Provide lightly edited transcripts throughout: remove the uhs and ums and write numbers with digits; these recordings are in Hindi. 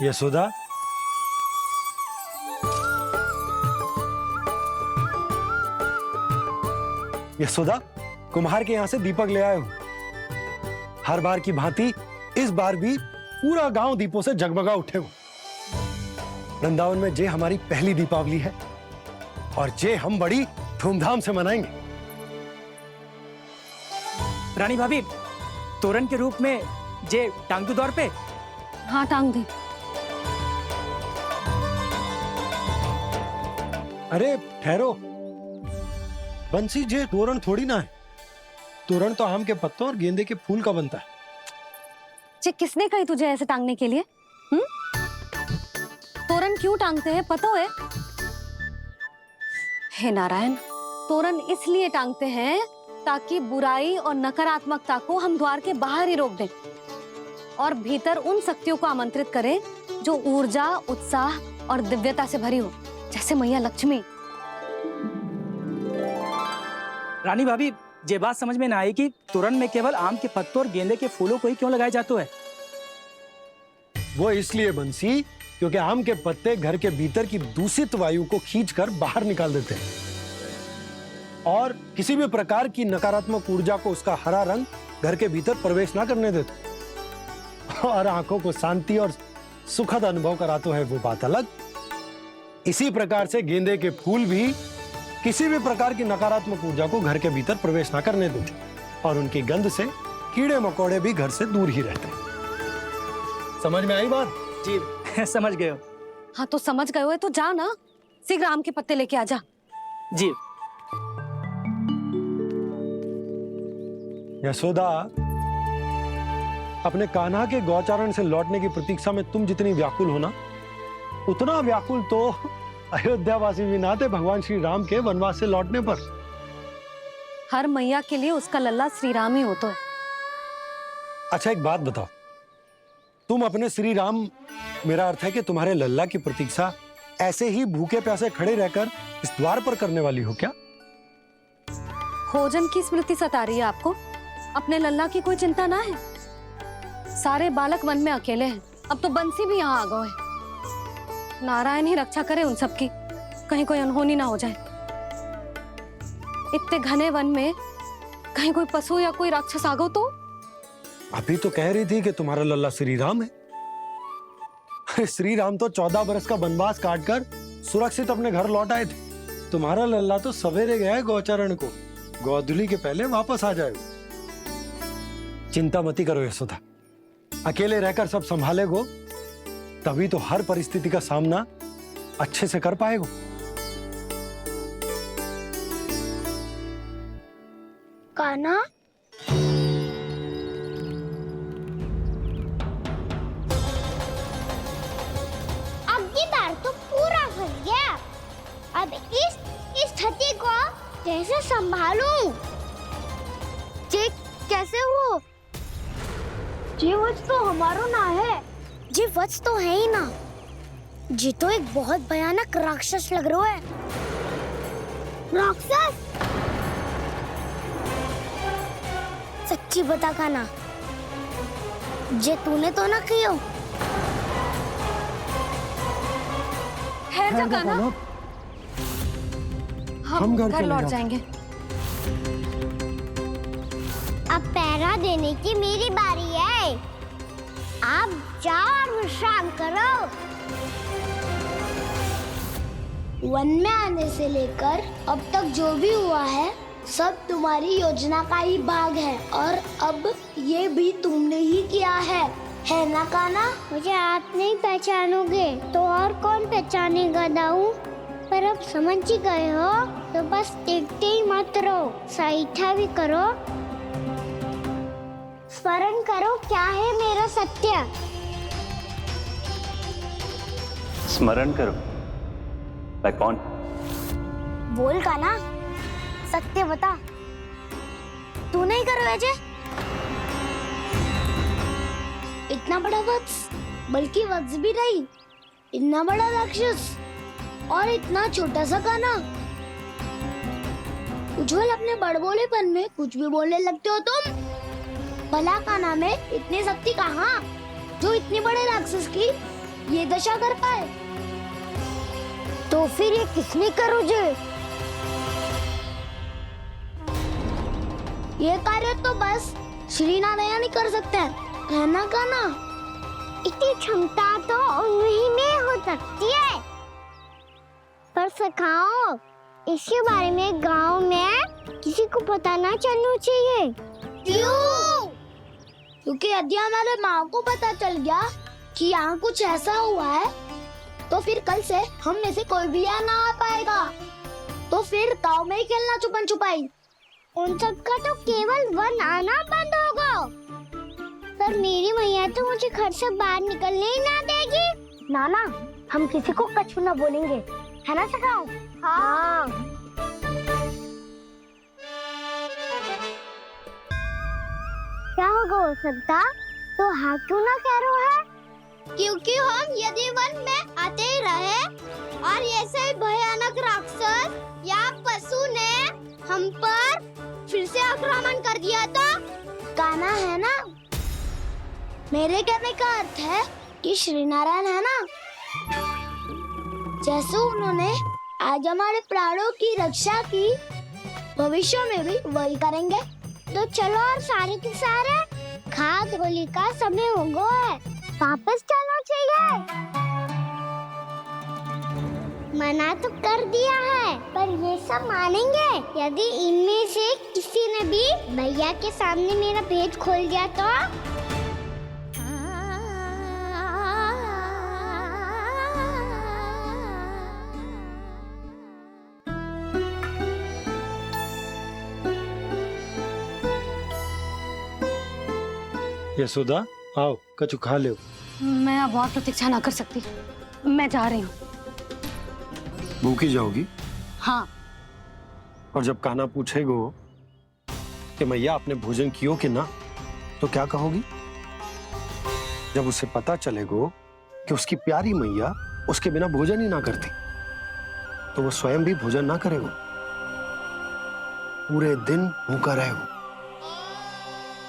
यशोदा, यशोदा, कुम्हार के यहां से दीपक ले आया हूं। हर बार की भांति इस बार भी पूरा गांव दीपों से जगमगा उठे हो। वृंदावन में जे हमारी पहली दीपावली है और जे हम बड़ी धूमधाम से मनाएंगे। रानी भाभी, तोरण के रूप में जे टांग दो दौर पे। हाँ, टांग दे। अरे ठहरो, बंसी, जे तोरण थोड़ी ना है। तोरण तो आम के पत्तों और गेंदे के फूल का बनता है। जे किसने कही तुझे ऐसे टांगने के लिए? तोरण क्यों टांगते हैं पता है? हे नारायण, तोरण इसलिए टांगते हैं ताकि बुराई और नकारात्मकता को हम द्वार के बाहर ही रोक दें और भीतर उन शक्तियों को आमंत्रित करें जो ऊर्जा, उत्साह और दिव्यता से भरी हो, जैसे मैया लक्ष्मी। रानी भाभी, ये बात समझ में ना आई कि तोरण में केवल आम के पत्तों और गेंदे के फूलों को ही क्यों लगाया जाता है? वो इसलिए बंसी, क्योंकि आम के पत्ते घर के भीतर की दूषित वायु को खींचकर बाहर निकाल देते हैं और किसी भी प्रकार की नकारात्मक ऊर्जा को उसका हरा रंग घर के भीतर प्रवेश ना करने देते और आंखों को शांति और सुखद अनुभव कराता है, वो बात अलग। इसी प्रकार से गेंदे के फूल भी किसी भी प्रकार की नकारात्मक ऊर्जा को घर के भीतर प्रवेश ना करने देते और उनकी गंध से कीड़े मकोड़े भी घर से दूर ही रहते हैं। समझ में आई बात? जी समझ गए हो। हाँ, तो समझ गए हो तो जा ना, शीघ्र आम के पत्ते लेके आ जा। जी। यशोदा, अपने कान्हा के गौचारण से लौटने की प्रतीक्षा में तुम जितनी व्याकुल हो ना, उतना व्याकुल तो अयोध्यावासी भी ना थे भगवान श्री राम के वनवास से लौटने पर। हर मैया के लिए उसका लल्ला श्री राम ही होता है। अच्छा, एक बात बताओ, तुम अपने श्री राम, मेरा अर्थ है कि तुम्हारे लल्ला की प्रतीक्षा ऐसे ही भूखे प्यासे खड़े रहकर इस द्वार पर करने वाली हो क्या? भोजन की स्मृति सता रही है आपको? अपने लल्ला की कोई चिंता ना है। सारे बालक वन में अकेले हैं, अब तो बंसी भी यहाँ आ गए हैं। नारायण ही रक्षा करे उन सबकी, कहीं कोई अनहोनी ना हो जाए। इतने घने वन में कहीं कोई पशु या कोई राक्षस आ गो तो? अभी तो कह रही थी कि तुम्हारा लल्ला श्री राम है। अरे श्री राम तो 14 बरस का वनवास काटकर सुरक्षित अपने घर लौट आए थे। तुम्हारा लल्ला तो सवेरे गया है गौचरण को, गोधूली के पहले वापस आ जाएगा। चिंता मती करो यशोदा, अकेले रहकर सब संभालेगो तभी तो हर परिस्थिति का सामना अच्छे से कर पाएगो। कान्हा, अब की बार तो पूरा फंस गया। अब इस स्थिति को कैसे संभालूं? जी कैसे हो? जी वच तो हमारो ना है। जी वच तो है ही ना। जी तो एक बहुत भयानक राक्षस लग रहा है। राक्षस? सच्ची बता कान्हा, जे तूने तो ना कियो? है जा कान्हा, हम घर लौट जाएंगे। अब पहरा देने की मेरी बारी है। आप जाओ और विश्राम करो। वन में आने से लेकर अब तक जो भी हुआ है सब तुम्हारी योजना का ही भाग है और अब ये भी तुमने ही किया है ना कान्हा? मुझे आप नहीं पहचानोगे तो और कौन पहचानेगा दाऊ? पर अब समझ ही गए हो तो बस देखते ही मत रहो, सईठा भी करो, स्मरण करो क्या है मेरा सत्य। स्मरण करो? मैं कौन? बोल कान्हा, सत्य बता। तू नहीं करो अजय? इतना बड़ा वत्स, बल्कि वत्स भी नहीं, इतना बड़ा राक्षस और इतना छोटा सा कान्हा। उज्जवल, अपने बड़बोलेपन में कुछ भी बोलने लगते हो तुम। भला कान्हा में इतनी शक्ति कहाँ जो इतने बड़े राक्षस की ये दशा कर पाए। तो फिर ये किसने करो जे? ये कार्य तो बस श्री नारायण ही कर सकते हैं, है ना कान्हा? इतनी क्षमता तो उन्हीं में हो सकती है। पर सखाओ, इसके बारे में गांव में किसी को पता ना चलना चाहिए। क्यों? क्योंकि यदि हमारे माँ को पता चल गया कि यहाँ कुछ ऐसा हुआ है, तो फिर कल से हम में से कोई भी यहाँ ना आ पाएगा। तो फिर गांव में ही खेलना छुपन छुपाई। उन सबका तो केवल वन आना बंद होगा। पर मेरी मैया तो मुझे घर से बाहर निकलने ही ना देगी। नाना, हम किसी को कछु ना बोलेंगे, है ना सखाओ? हाँ। क्या होगा हो सकता? तो हाँ क्यों ना कह रहे है? क्योंकि हम यदि वन में आते ही रहे और ऐसे भयानक राक्षस या पशु ने हम पर फिर से आक्रमण कर दिया तो कान्हा, है ना? मेरे कहने का अर्थ है कि श्री नारायण, है ना, जैसे उन्होंने आज हमारे प्राणों की रक्षा की, भविष्य में भी वही करेंगे। तो चलो और सारे के सारे खाद होली का समय हो गया है, वापस चलना चाहिए। मना तो कर दिया है, पर ये सब मानेंगे यदि इनमें से किसी ने भी भैया के सामने मेरा भेद खोल दिया तो? यशोदा, आओ कछु खा लो। मैं अब और प्रतीक्षा ना कर सकती, मैं जा रही हूँ। भूखी जाओगी? हाँ। और जब कान्हा पूछेगो कि मैया आपने भोजन कियो कि ना, तो क्या कहोगी? जब उसे पता चलेगो कि उसकी प्यारी मैया उसके बिना भोजन ही ना करती, तो वो स्वयं भी भोजन ना करेगो, पूरे दिन भूखा रहेगो।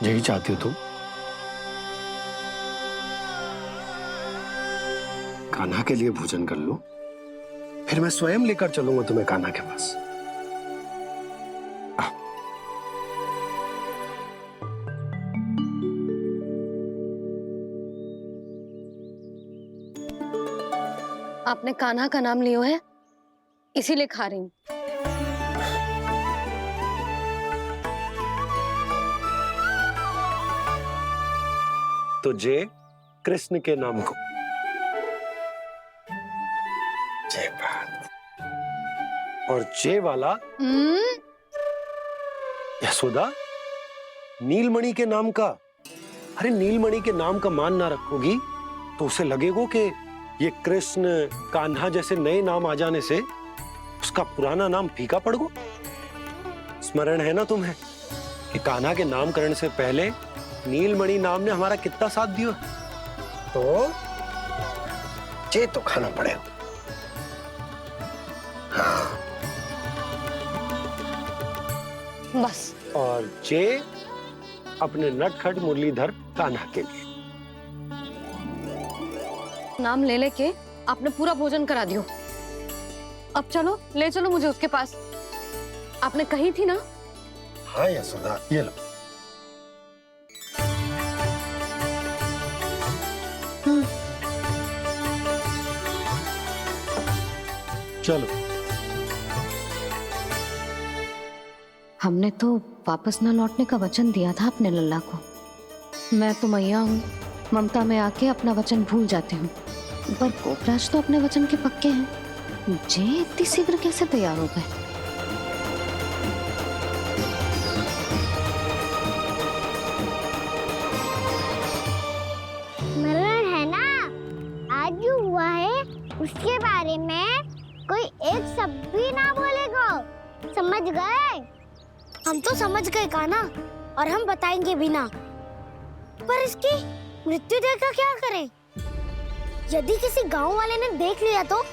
यही चाहती हो तुम? कान्हा के लिए भोजन कर लो, फिर मैं स्वयं लेकर चलूंगा तुम्हें कान्हा के पास। आपने कान्हा का नाम लियो है, इसीलिए खा रही हूँ। तो जय कृष्ण के नाम को। जय बात। और जय वाला यशोदा, नीलमणि के नाम का। अरे नीलमणि के नाम का मान ना रखोगी तो उसे लगेगा कि ये कृष्ण कान्हा जैसे नए नाम आ जाने से उसका पुराना नाम फीका पड़ गो। स्मरण है ना तुम्हें कि कान्हा के नामकरण से पहले नीलमणि नाम ने हमारा कितना साथ दिया? तो जे तो खाना पड़ेगा। हाँ। बस। और जे अपने नटखट मुरलीधर कान्हा के लिए। नाम ले लेके आपने पूरा भोजन करा दियो। अब चलो, ले चलो मुझे उसके पास। आपने कही थी ना? हाँ यशोदा, ये लो। चलो। हमने तो वापस न लौटने का वचन दिया था अपने लल्ला को। मैं तो मैया हूँ, ममता में आके अपना वचन भूल जाती हूँ, पर गोपराज तो अपने वचन के पक्के हैं। जे इतनी शीघ्र कैसे तैयार हो गए? मरण है ना, आज जो हुआ है उसके बारे में कोई एक शब्द भी ना बोलेगा, समझ गए? हम तो समझ गए कान्हा, और हम बताएंगे भी ना। पर इसकी मृत्यु देखकर क्या करें? यदि किसी गांव वाले ने देख लिया तो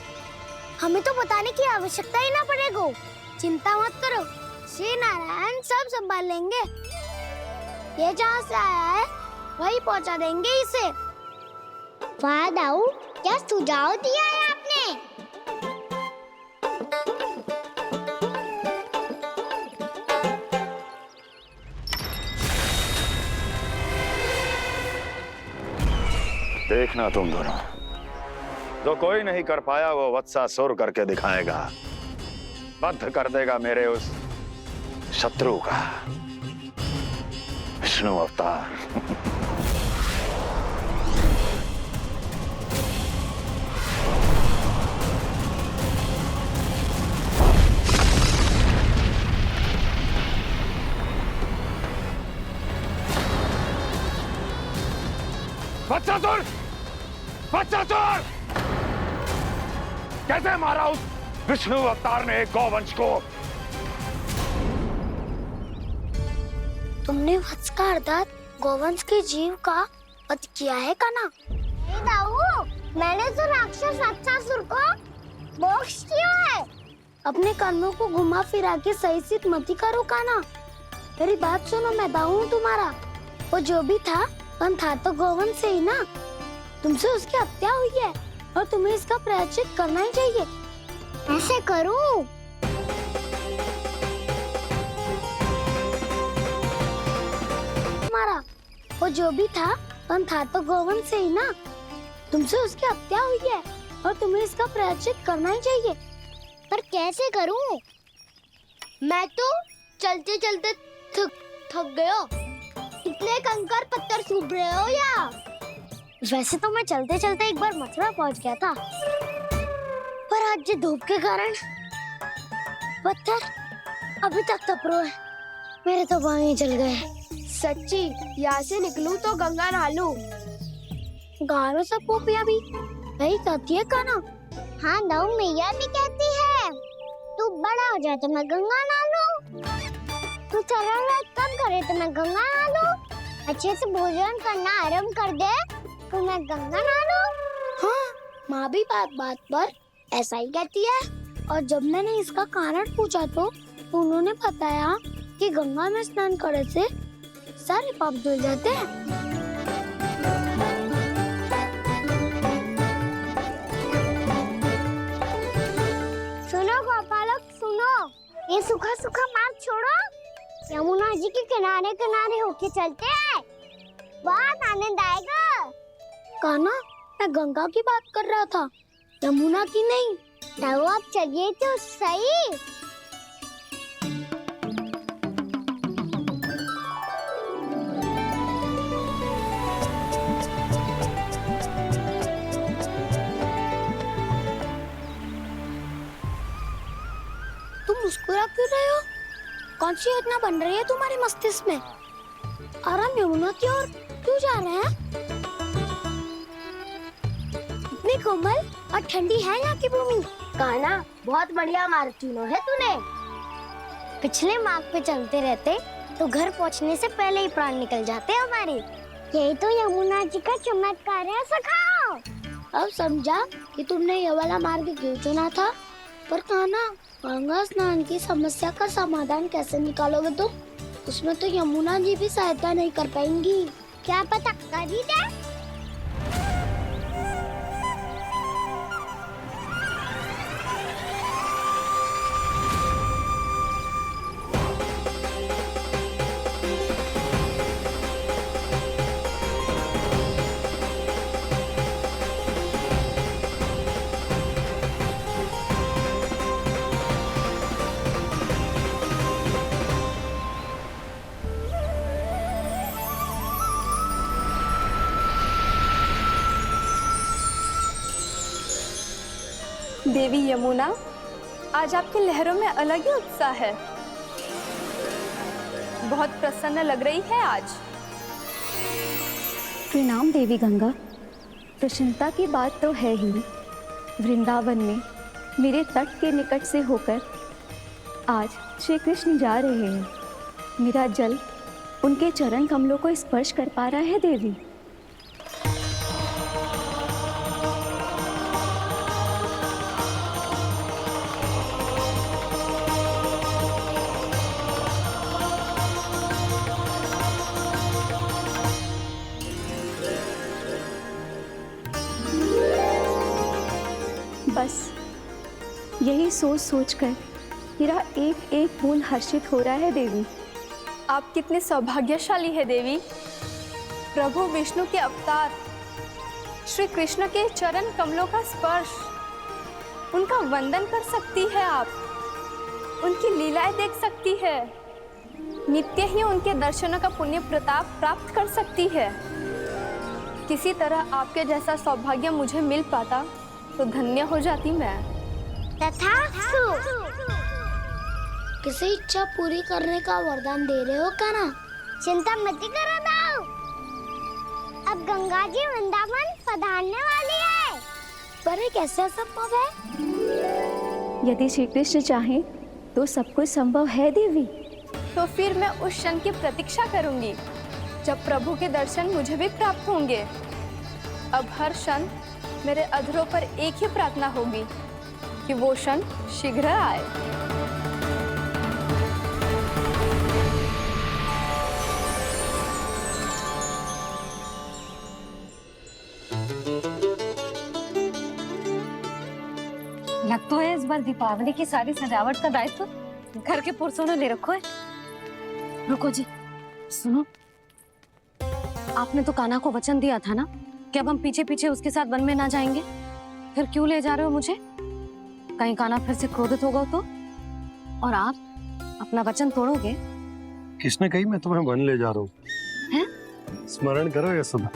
हमें तो बताने की आवश्यकता ही ना पड़ेगा। चिंता मत करो, श्री नारायण सब संभाल लेंगे। ये जहाँ से आया है वही पहुंचा देंगे इसे। वाह दाऊ, क्या सुझाव दिया है आपने? देखना तुम दोनों, जो कोई नहीं कर पाया वो वत्सासुर करके दिखाएगा, बद्ध कर देगा मेरे उस शत्रु का विष्णु अवतार। वत्सासुर! वत्सासुर! कैसे मारा उस विष्णु अवतार ने एक गौवंश को? तुमने वत्स का अर्थात गोवंश के जीव का वध किया है कान्हा? नहीं दाऊ, मैंने तो राक्षस वत्सासुर को मोक्ष किया है। अपने कर्मों को घुमा फिरा के सही सिद्ध मत करो कान्हा। मेरी बात सुनो, मैं दाऊ हूँ तुम्हारा। वो जो भी था पर था तो गोवंश से ही ना। तुमसे उसकी हत्या हुई है और तुम्हें इसका प्रायश्चित करना ही चाहिए। ऐसे करूं? तुम्हारा वो जो भी था पर था तो गोवंश से ही ना। तुमसे उसकी हत्या हुई है और तुम्हें इसका प्रायश्चित करना ही चाहिए। पर कैसे करूं? मैं तो चलते चलते थक गया। इतने कंकर पत्थर सूख रहे हो या? वैसे तो मैं चलते चलते एक बार मथुरा पहुंच गया था, पर आज ये धूप के कारण पत्थर अभी तक तप रहे हैं। मेरे तो बाएं जल गए। सच्ची, यहाँ से निकलूं तो गंगा नहा लूं। गारो सब पोपिया भी वही कहती है कान्हा। हाँ दाऊ, मैया भी कहती है तू बड़ा हो जाए तो मैं गंगा नहा लूं, तू चरण व्रत कम करे तो मैं गंगा नहा लूं, अच्छे से भोजन करना आरंभ कर दे तो मैं गंगा नहा लूं। हाँ, माँ भी बात बात पर ऐसा ही कहती है। और जब मैंने इसका कारण पूछा तो उन्होंने बताया कि गंगा में स्नान करने से सारे पाप धुल जाते हैं। सुनो गोपालक सुनो, ये सूखा सूखा मार्ग छोड़ो, यमुना जी के किनारे किनारे होके चलते हैं, बहुत आनंद आएगा। कान्हा, मैं गंगा की बात कर रहा था, यमुना की नहीं। तो आप चलिए तो सही। तुम मुस्कुरा क्यों रहे हो? कौन सी योजना बन रही है तुम्हारे मस्तिष्क में? और हम यमुना की ओर क्यों जा रहे हैं? इतनी कोमल और ठंडी है यहाँ की भूमि। कान्हा, बहुत बढ़िया मार्ग चुना है तूने। पिछले मार्ग पे चलते रहते तो घर पहुँचने से पहले ही प्राण निकल जाते हमारे। यही तो यमुना जी का चमत्कार है सखाओ। अब समझा कि तुमने ये वाला मार्ग क्यों चुना था। पर कान्हा, गंगा स्नान की समस्या का समाधान कैसे निकालोगे तुम? उसमें तो यमुना जी भी सहायता नहीं कर पाएंगी। क्या पता कर ही दे। देवी यमुना, आज आपकी लहरों में अलग ही उत्साह है। बहुत प्रसन्न लग रही है आज। प्रणाम देवी गंगा। प्रसन्नता की बात तो है ही। वृंदावन में मेरे तट के निकट से होकर आज श्री कृष्ण जा रहे हैं। मेरा जल उनके चरण कमलों को स्पर्श कर पा रहा है देवी। यही सोच सोचकर मेरा एक एक बूंद हर्षित हो रहा है देवी। आप कितने सौभाग्यशाली है देवी। प्रभु विष्णु के अवतार श्री कृष्ण के चरण कमलों का स्पर्श, उनका वंदन कर सकती है आप, उनकी लीलाएं देख सकती है, नित्य ही उनके दर्शनों का पुण्य प्रताप प्राप्त कर सकती है। किसी तरह आपके जैसा सौभाग्य मुझे मिल पाता तो धन्य हो जाती मैं। तथास्तु। किसी इच्छा पूरी करने का वरदान दे रहे हो क्या ना? चिंता मत करो दाऊ, अब गंगा जी वृंदावन पधारने वाली है। पर ये कैसे संभव है? यदि श्री कृष्ण चाहे तो सब कुछ संभव है देवी। तो फिर मैं उस क्षण की प्रतीक्षा करूंगी जब प्रभु के दर्शन मुझे भी प्राप्त होंगे। अब हर क्षण मेरे अधरों पर एक ही प्रार्थना होगी कि वो क्षण शीघ्र आए। लग तो है इस बार दीपावली की सारी सजावट का दायित्व घर के पुरुषों ने ले रखो है। रुको जी, सुनो, आपने तो कान्हा को वचन दिया था ना कि अब हम पीछे पीछे उसके साथ वन में ना जाएंगे, फिर क्यों ले जा रहे हो मुझे? कहीं कान्हा फिर से क्रोधित होगा तो? और आप अपना वचन तोड़ोगे? किसने कही मैं तुम्हें वन ले जा रहा हूँ? हैं? स्मरण करो यशोदा,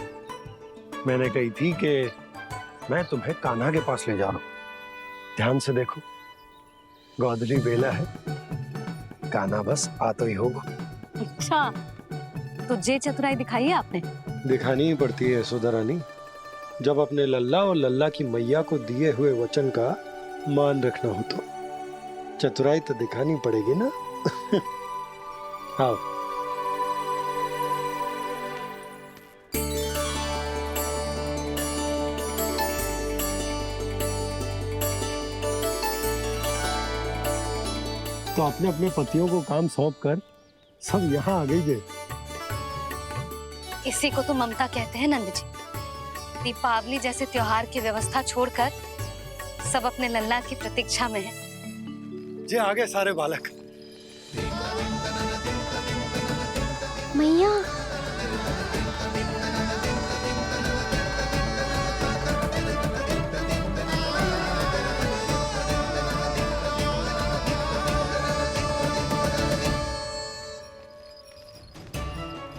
मैंने कही थी कि मैं तुम्हें कान्हा के पास ले जा रहा हूँ। ध्यान से देखो, गोदली बेला है, कान्हा बस आ तो ही होगा। अच्छा, तो जे चतुराई दिखाई है आपने? दिखानी ही पड़ती है यशोदा रानी, जब अपने लल्ला और लल्ला की मैया को दिए हुए वचन का मान रखना हो तो चतुराई तो दिखानी पड़ेगी ना। आओ। तो अपने अपने पतियों को काम सौंप कर सब यहाँ आ गई गए। इसी को तो ममता कहते हैं नंद जी। दीपावली जैसे त्योहार की व्यवस्था छोड़कर सब अपने लल्ला की प्रतीक्षा में हैं। जे आगे सारे बालक। मैया,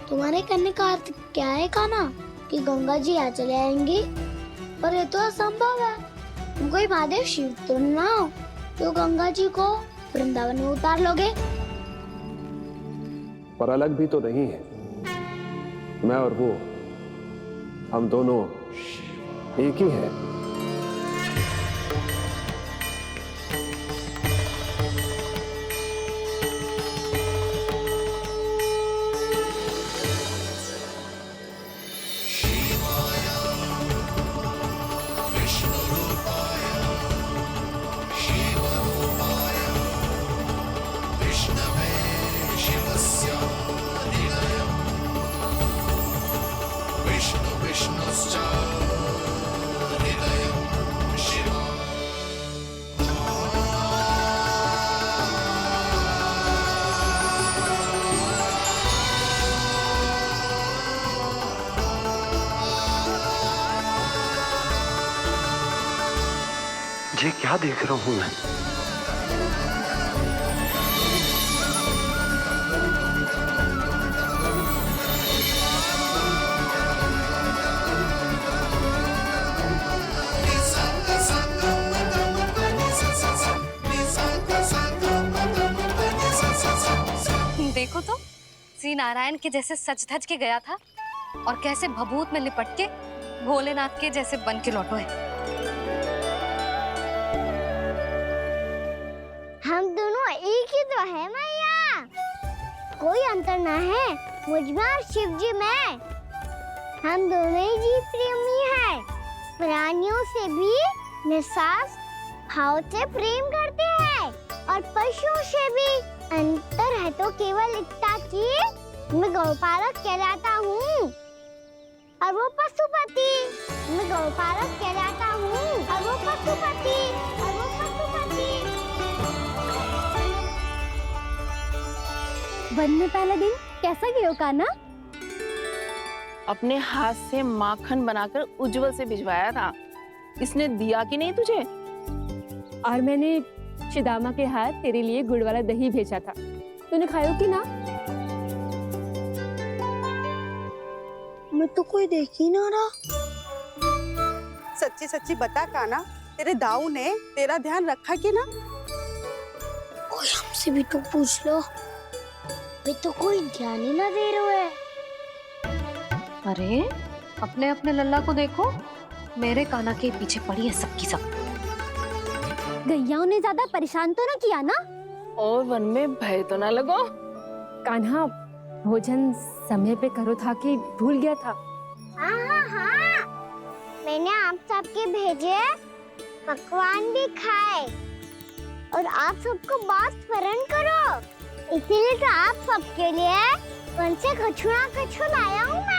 तुम्हारे कहने का अर्थ क्या है कान्हा? कि गंगा जी यहाँ चले आएंगे? पर ये तो असंभव है। तुम कोई महादेव शिव तो ना हो तो गंगा जी को वृंदावन में उतार लोगे? पर अलग भी तो नहीं है। मैं और वो, हम दोनों एक ही हैं। ये क्या देख रहा हूँ मैं? देखो तो, श्री नारायण के जैसे सज धज के गया था और कैसे भभूत में लिपट के भोलेनाथ के जैसे बन के लौटो है। हम दोनों एक ही तो है मैया, कोई अंतर ना है मुझ में और शिव जी में। हम दोनों ही जीव प्रेमी हैं, प्राणियों से भी निस्वार्थ भाव से प्रेम करते हैं और पशुओं से भी। अंतर है तो केवल इतना कि मैं गौपालक कहलाता हूँ और वो पशुपति। मैं गौपालक कहलाता हूँ और वो पशुपति। वन में पहला दिन कैसा गया कान्हा? अपने हाथ से माखन बनाकर उज्जवल से भिजवाया था। इसने दिया कि नहीं तुझे? और मैंने शिदामा के हाथ तेरे लिए गुड़ वाला दही भेजा था, तूने खाया कि ना? मैं तो कोई देख ही ना रहा। सच्ची सच्ची बता कान्हा, तेरे दाऊ ने तेरा ध्यान रखा कि ना? कोई हमसे भी तो पूछ लो। वे तो कोई ध्यान ही ना दे रहे हैं। अरे अपने अपने लल्ला को देखो, मेरे कान्हा के पीछे पड़ी है सबकी सब। गैयाओं ने ज्यादा परेशान तो ना किया ना? और वन में भय तो ना लगो? कान्हा भोजन समय पे करो था कि भूल गया था? हाँ, मैंने आप सबके भेजे पकवान भी खाए और आप सबको बात स्मरण करो, इसीलिए तो आप सबके लिए वन से कछु लाया हूँ मैं।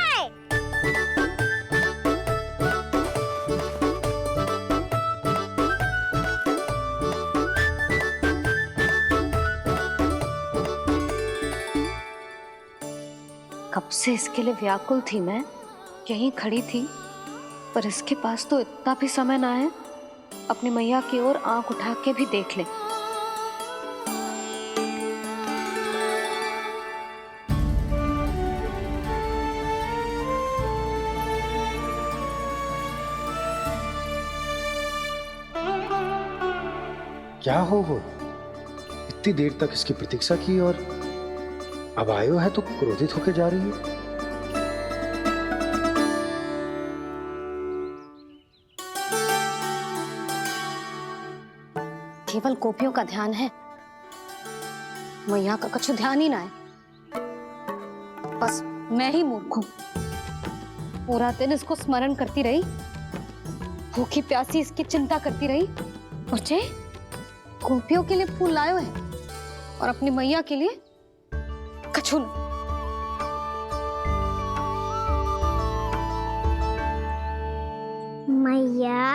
कब से इसके लिए व्याकुल थी मैं, यहीं खड़ी थी, पर इसके पास तो इतना भी समय ना है अपनी मैया की ओर आंख उठा के भी देख ले। क्या हो इतनी देर तक इसकी प्रतीक्षा की और अब आयो है तो क्रोधित होकर जा रही है। केवल गोपियों का ध्यान है, मैया का कछु ध्यान ही ना है। बस मैं ही मूर्ख हूं, पूरा दिन इसको स्मरण करती रही, भूखी प्यासी इसकी चिंता करती रही, और जे गोपियों के लिए फूल लायो है और अपनी मैया के लिए कछु न। मैया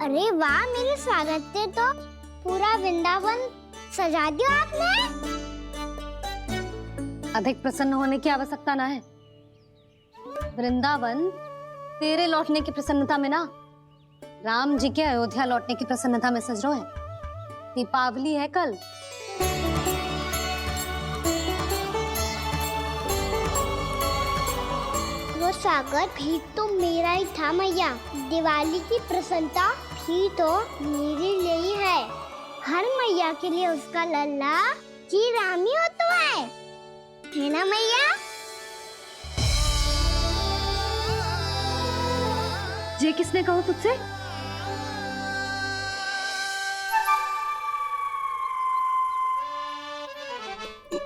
अरे वाह, मेरे स्वागत से तो पूरा वृंदावन सजा दिया आपने। अधिक प्रसन्न होने की आवश्यकता ना है। वृंदावन तेरे लौटने की प्रसन्नता में ना, राम जी के अयोध्या लौटने की प्रसन्नता में सज रहे हैं। दीपावली है कल। वो स्वागत भी तो मेरा ही था मैया। दिवाली की प्रसन्नता भी तो मेरे लिए ही है। हर मैया के लिए उसका लल्ला जी राम ही होता है ना मैया? ये किसने कहा तुझसे?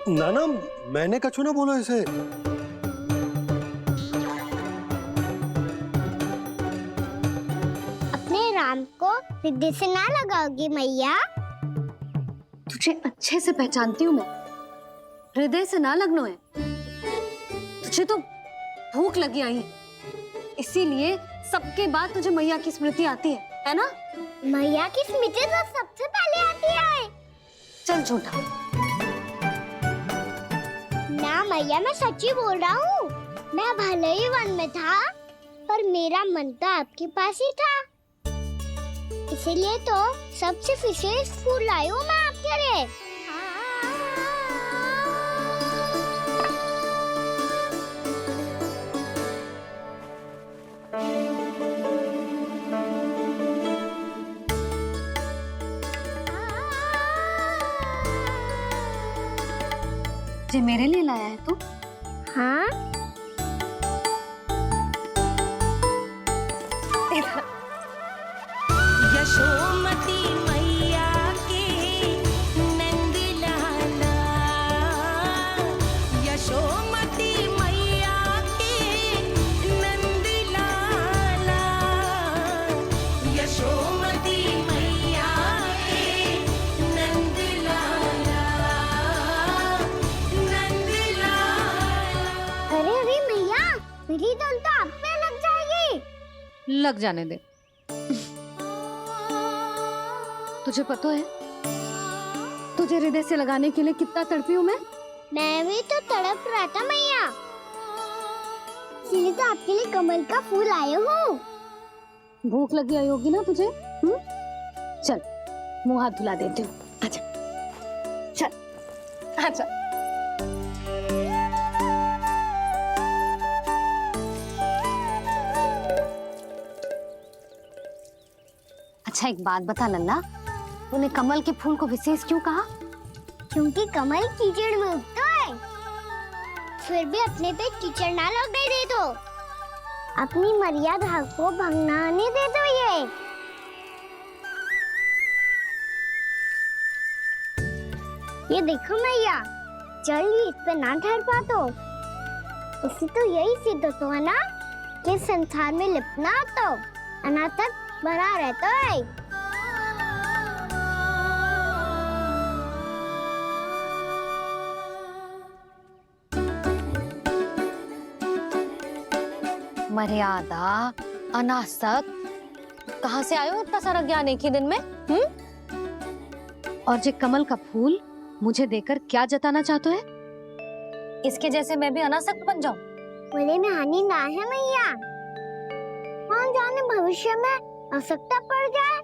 नाना, मैंने कछु ना बोलो इसे। अपने राम को हृदय से ना लगाओगी मैया? तुझे अच्छे से पहचानती हूँ मैं, हृदय से ना लगनो है। तुझे तो भूख लगी आई, इसीलिए सबके बाद तुझे मैया की स्मृति आती है ना? मैया की स्मृति तो सबसे पहले आती है। चल झूठा। ना मैया, मैं सच्ची बोल रहा हूँ। मैं भले ही वन में था, पर मेरा मन तो आपके पास ही था। इसीलिए तो सबसे विशेष फूल लाई हूँ मैं आपके लिए। ये मेरे लिए लाया है तू? हाँ, यशोमती मैया के नंद लाला, यशोमती मैया के नंद लाला, यशोमती मैया के नंद लाला, नंद लाला। अरे लग जाने दे। तुझे पता है तुझे हृदय से लगाने के लिए कितना तड़पी हूँ मैं भी तो तड़प रहा था मैया, इसलिए तो आपके लिए कमल का फूल आए हूँ। भूख लगी आई होगी ना तुझे? चल मुंह हाथ धुला देती हूँ। आजा चल आजा। अच्छा एक बात बता लल्ला, तूने कमल के फूल को विशेष क्यों कहा? क्योंकि कमल कीचड़ में उगता है, फिर भी अपने पे कीचड़ ना लगने दे दो, अपनी मर्यादा को भंगना नहीं दे दो। ये देखो मैया, जल भी इस पे ना ठहर पा तो इससे तो यही सिद्ध होता है ना कि संसार में लिपना तो अनाथ तक बना रहता है। मर्यादा, अनासक्त, कहाँ से आयो इतना सारा ज्ञान एक ही दिन में? और जे कमल का फूल मुझे देकर क्या जताना चाहते है? इसके जैसे मैं भी अनासक्त बन जाऊं? बोले में हानि ना है मैया, कौन जाने भविष्य में आवश्यकता पड़ जाए।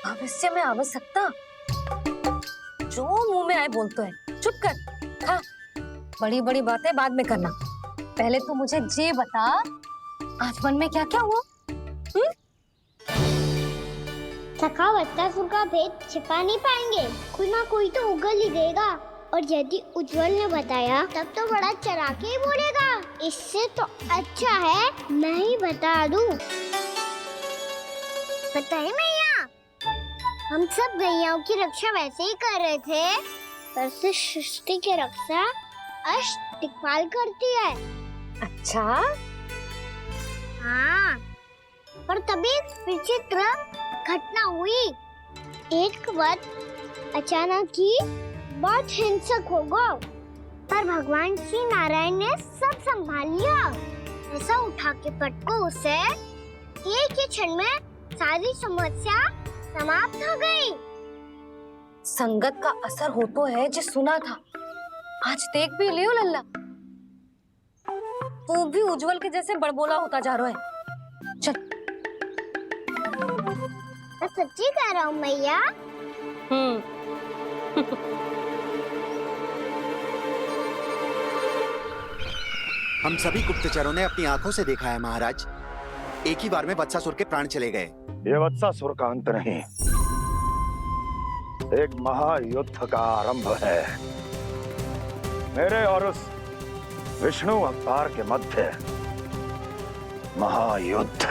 भविष्य में आवश्यकता? जो मुंह में आए बोलते हैं, चुप कर। खा, बड़ी बड़ी बातें बाद में करना, पहले तो मुझे ये बता आज मन में क्या क्या हुआ? सखावत्तासुर का भेद छिपा नहीं पाएंगे, कोई ना कोई तो उगल ही देगा, और यदि उज्जवल ने बताया तब तो बड़ा चढ़ा के ही बोलेगा। इससे तो अच्छा है मैं ही बता दूं। पता है मैया, हम सब गैयाओं की रक्षा वैसे ही कर रहे थे, पर से सृष्टि की रक्षा अष्टदिक्पाल करती है। अच्छा? हाँ, पर तभी विचित्र घटना हुई। एक वक्त अचानक ही बहुत हिंसक हो गया, पर भगवान श्री नारायण ने सब संभाल लिया। ऐसा उठा के पटको उसे, एक ही क्षण में सारी समस्या समाप्त हो गई। संगत का असर हो तो है जो सुना था, आज देख भी लियो लल्ला, तू भी उज्जवल के जैसे बड़बोला होता जा रहा है। चल। मैं सच्ची कह रहा हूँ मैया। हम सभी गुप्तचरों ने अपनी आंखों से देखा है महाराज, एक ही बार में वत्सासुर के प्राण चले गए। ये वत्सासुर का अंत नहीं, एक महायुद्ध का आरंभ है। मेरे और उस विष्णु अवतार के मध्य महायुद्ध।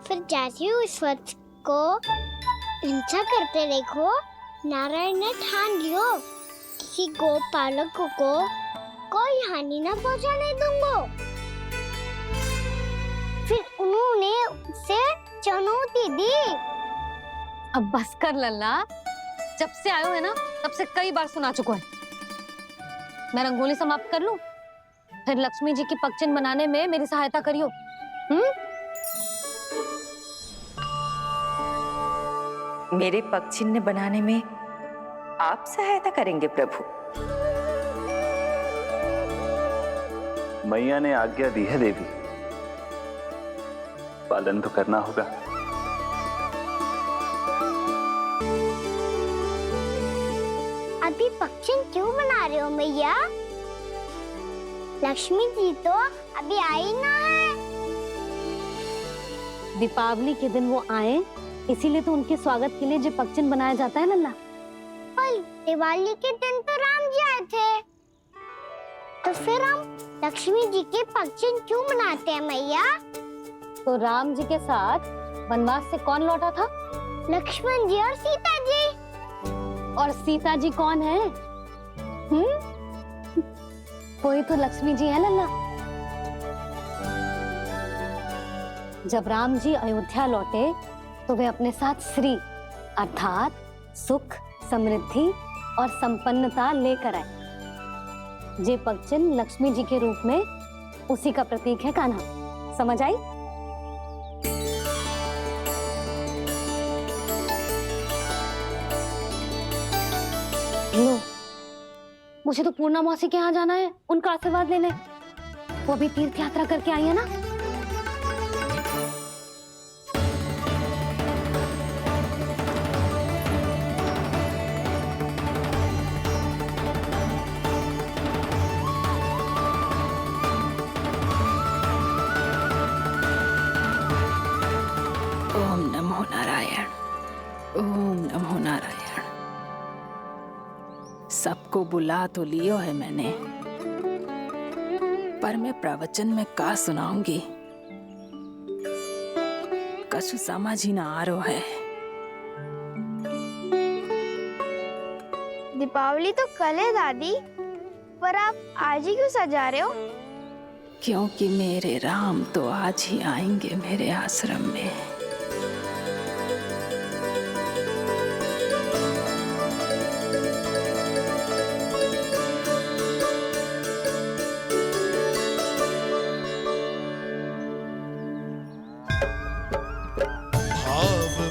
फिर जैसे ही उस वत्स को हिंसा करते देखो, नारायण ने ठान लियो किसी गोपालक को कोई हानि न पहुंचाने दूंगा। फिर उन्होंने उसे चुनौती दी। अब बस कर लल्ला, जब से आयो है ना तब से कई बार सुना चुका है। मैं रंगोली समाप्त कर लूं, फिर लक्ष्मी जी की पगचिन बनाने में मेरी सहायता करियो। मेरे पगचिन्ह बनाने में आप सहायता करेंगे प्रभु? मैया ने आज्ञा दी है देवी, पालन तो करना होगा। अभी पगचिन क्यों बना रहे हो मैया? लक्ष्मी जी तो अभी आई ना है। दीपावली के दिन वो आए, इसीलिए तो उनके स्वागत के लिए जो पगचिन बनाया जाता है लल्ला। पर दिवाली के दिन तो राम जी आए थे, तो फिर हम लक्ष्मी जी के पगचिन क्यों बनाते हैं मैया? तो राम जी के साथ वनवास से कौन लौटा था? लक्ष्मण जी और सीता जी। और सीता जी कौन है? कोई तो लक्ष्मी जी है लल्ला। जब राम जी अयोध्या लौटे तो वे अपने साथ श्री अर्थात सुख, समृद्धि और संपन्नता लेकर आए। जे पग चिन्ह लक्ष्मी जी के रूप में उसी का प्रतीक है कान्हा। समझ आई? लो, मुझे तो पूर्णा मौसी के यहाँ जाना है उनका आशीर्वाद लेने। वो भी तीर्थ यात्रा करके आई है ना। ओम नमो नारायण, ओम नमो नारायण। सबको बुला तो लियो है मैंने, पर मैं प्रवचन में का सुनाऊंगी, कछु समझ ही ना आ रहा है। दीपावली तो कल है दादी, पर आप आज ही क्यों सजा रहे हो? क्योंकि मेरे राम तो आज ही आएंगे मेरे आश्रम में।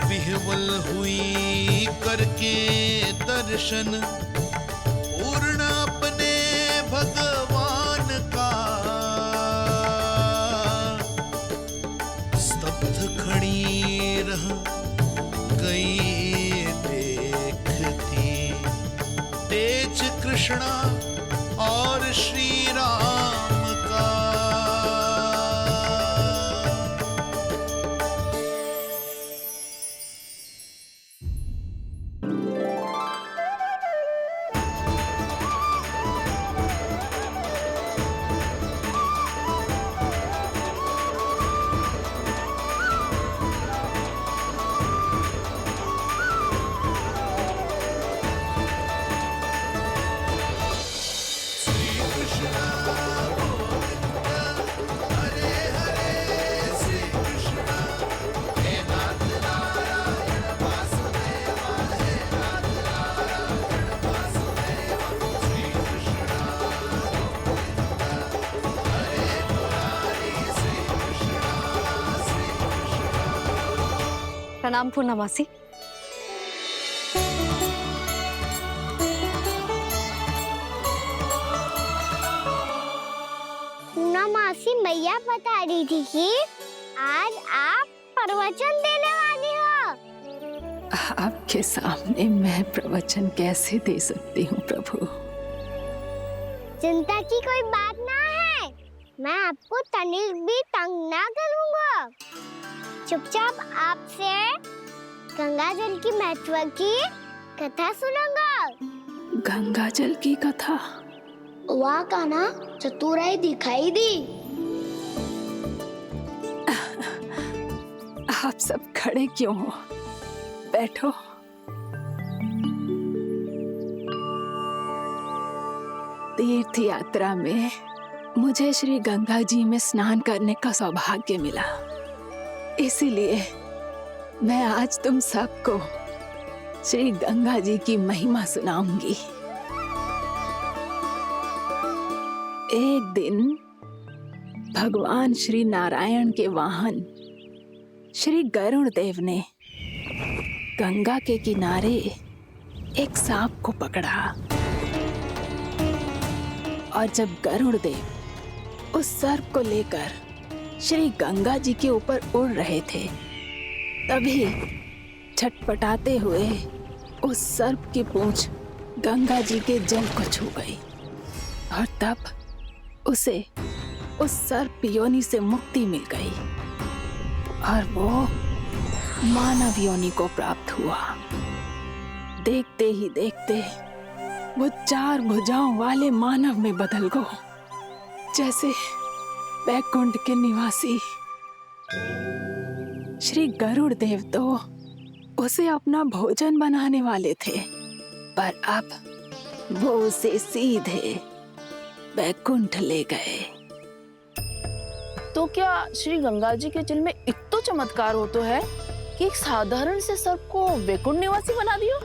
विह्वल हुई करके दर्शन, पूर्ण अपने भगवान का, स्तब्ध खड़ी रह गई देखती, तेज कृष्णा और श्री राम का। प्रणाम पूर्णा मौसी। पूर्णा मौसी मैया बता रही थी कि आज आप प्रवचन देने वाली हो। आपके सामने मैं प्रवचन कैसे दे सकती हूँ प्रभु? चिंता की कोई बात ना है, मैं आपको तनिक भी तंग ना करूँगा। चुपचाप आपसे गंगा जल की महत्व की कथा सुनूंगा। गंगा जल की कथा? वाह कान्हा, चतुराई दिखाई दी। आप सब खड़े क्यों हो? बैठो। तीर्थ यात्रा में मुझे श्री गंगा जी में स्नान करने का सौभाग्य मिला, इसीलिए मैं आज तुम सबको श्री गंगा जी की महिमा सुनाऊंगी। एक दिन भगवान श्री नारायण के वाहन श्री गरुड़ देव ने गंगा के किनारे एक सांप को पकड़ा, और जब गरुड़ देव उस सर्प को लेकर श्री गंगा जी के ऊपर उड़ रहे थे, तभी छटपटाते हुए उस सर्प की पूंछ गंगा जी के जल को छू गई, और तब उसे उस सर्प योनि से मुक्ति मिल गई और वो मानव योनि को प्राप्त हुआ। देखते ही देखते वो 4 भुजाओं वाले मानव में बदल गया, जैसे बैकुंठ के निवासी। श्री गरुड़ देव तो उसे अपना भोजन बनाने वाले थे, पर अब वो उसे सीधे बैकुंठ ले गए। तो क्या श्री गंगा जी के जल में इतना चमत्कार हो तो है? कि एक साधारण से सर्प को वैकुंठ निवासी बना दियो।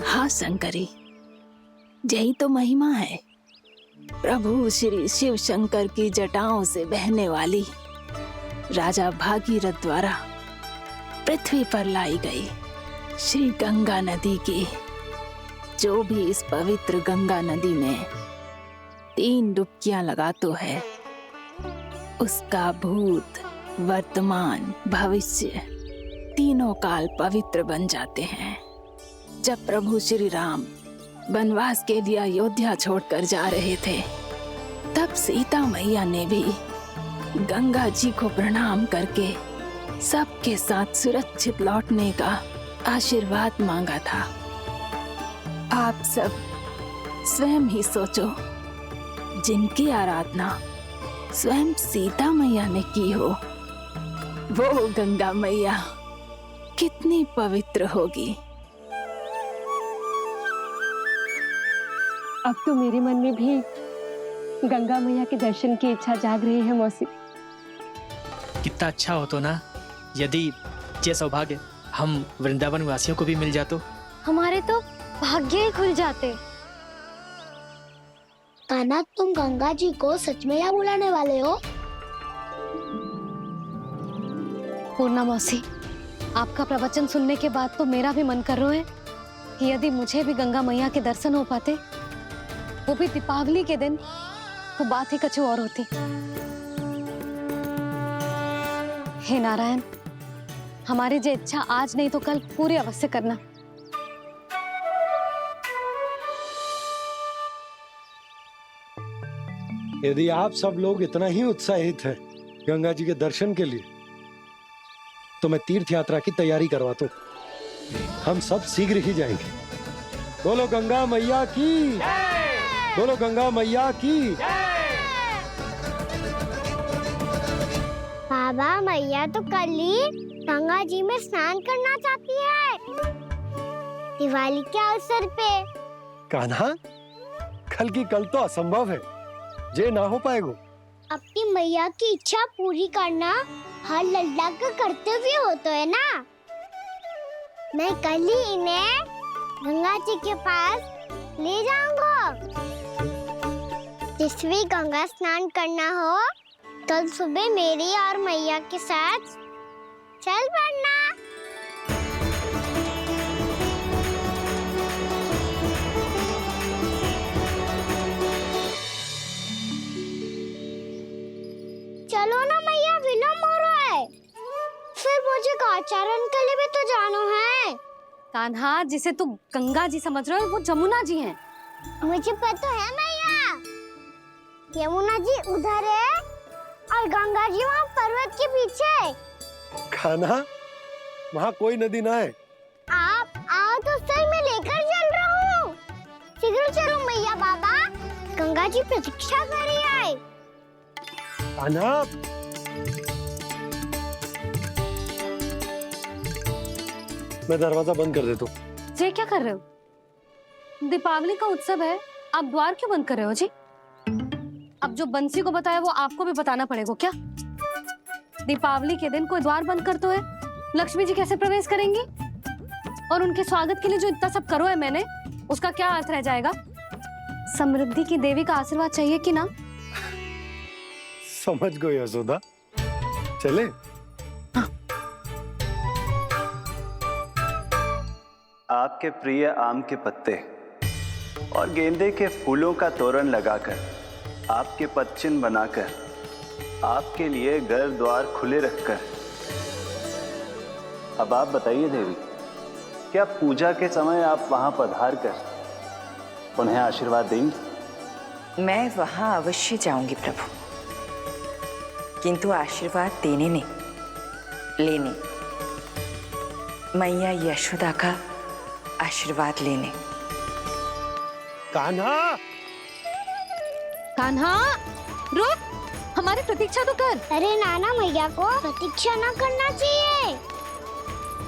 हाँ शंकरी, यही तो महिमा है। प्रभु श्री शिव शंकर की जटाओं से बहने वाली राजा भागीरथ द्वारा पृथ्वी पर लाई गई श्री गंगा नदी की, जो भी इस पवित्र गंगा नदी में 3 डुबकियां लगातो है, उसका भूत, वर्तमान, भविष्य तीनों काल पवित्र बन जाते हैं। जब प्रभु श्री राम वनवास के लिए अयोध्या छोड़कर जा रहे थे, तब सीता मैया ने भी गंगा जी को प्रणाम करके सबके साथ सुरक्षित लौटने का आशीर्वाद मांगा था। आप सब स्वयं ही सोचो, जिनकी आराधना स्वयं सीता मैया ने की हो, वो गंगा मैया कितनी पवित्र होगी। अब तो मेरे मन में भी गंगा मैया के दर्शन की इच्छा जाग रही है मौसी। कितना अच्छा हो तो ना यदि ये सौभाग्य हम वृंदावन वासियों को भी मिल जातो। हमारे तो भाग्य ही खुल जाते। कान्हा, तुम गंगा जी को सच में यहाँ बुलाने वाले हो? पूर्णा मौसी, आपका प्रवचन सुनने के बाद तो मेरा भी मन कर रहा है कि यदि मुझे भी गंगा मैया के दर्शन हो पाते, वो भी दीपावली के दिन, तो बात ही कुछ और होती। हे नारायण, हमारी जो इच्छा आज नहीं तो कल पूरी अवश्य करना। यदि आप सब लोग इतना ही उत्साहित हैं गंगा जी के दर्शन के लिए, तो मैं तीर्थ यात्रा की तैयारी करवाता हूँ। हम सब शीघ्र ही जाएंगे। बोलो गंगा मैया की, बोलो गंगा मैया की। बाबा, मैया तो कल ही गंगा जी में स्नान करना चाहती है, दिवाली के अवसर पे। कान्हा, कल की कल तो असंभव है, जे ना हो पाएगा। अपनी मैया की इच्छा पूरी करना हर लल्ला का कर्तव्य होता है ना। मैं कल ही इन्हें गंगा जी के पास ले जाऊंगा। जिस भी गंगा स्नान करना हो, कल सुबह मेरी और मैया के साथ चल पड़ना। चलो ना मैया, विलम्ब हो रहा है। फिर मुझे आचरण के लिए भी तो जाना है। कान्हा, जिसे तू गंगा जी समझ रहे हो, वो जमुना जी हैं। मुझे पता है मैया, यमुना जी उधर है और गंगा जी वहाँ पर्वत के पीछे। कान्हा, वहाँ कोई नदी ना है। आप आओ तो सही, मैं लेकर चल रहा हूँ। शीघ्र चलो मैया। बाबा, गंगा जी प्रतीक्षा कर रही है। कान्हा, मैं दरवाजा बंद कर देता हूँ। ये क्या कर रहे हो? दीपावली का उत्सव है, आप द्वार क्यों बंद कर रहे हो जी? अब जो बंसी को बताया वो आपको भी बताना पड़ेगा क्या? दीपावली के दिन कोई द्वार बंद कर तो है, लक्ष्मी जी कैसे प्रवेश करेंगी? और उनके स्वागत के लिए जो इतना सब करो है मैंने, उसका क्या अर्थ रह जाएगा? समृद्धि की देवी का आशीर्वाद चाहिए कि ना? समझ गई यशोदा, चले। आपके प्रिय आम के पत्ते और गेंदे के फूलों का तोरण लगाकर, आपके पदचिन्ह बनाकर, आपके लिए घर द्वार खुले रखकर, अब आप बताइए देवी, क्या पूजा के समय आप वहां पधार कर उन्हें आशीर्वाद देंगी? मैं वहां अवश्य जाऊंगी प्रभु, किंतु आशीर्वाद देने नहीं, लेने, मैया यशोदा का आशीर्वाद लेने। कान्हा, कान्हा, रुक, हमारी प्रतीक्षा तो कर। अरे नाना, मैया को प्रतीक्षा ना करना चाहिए।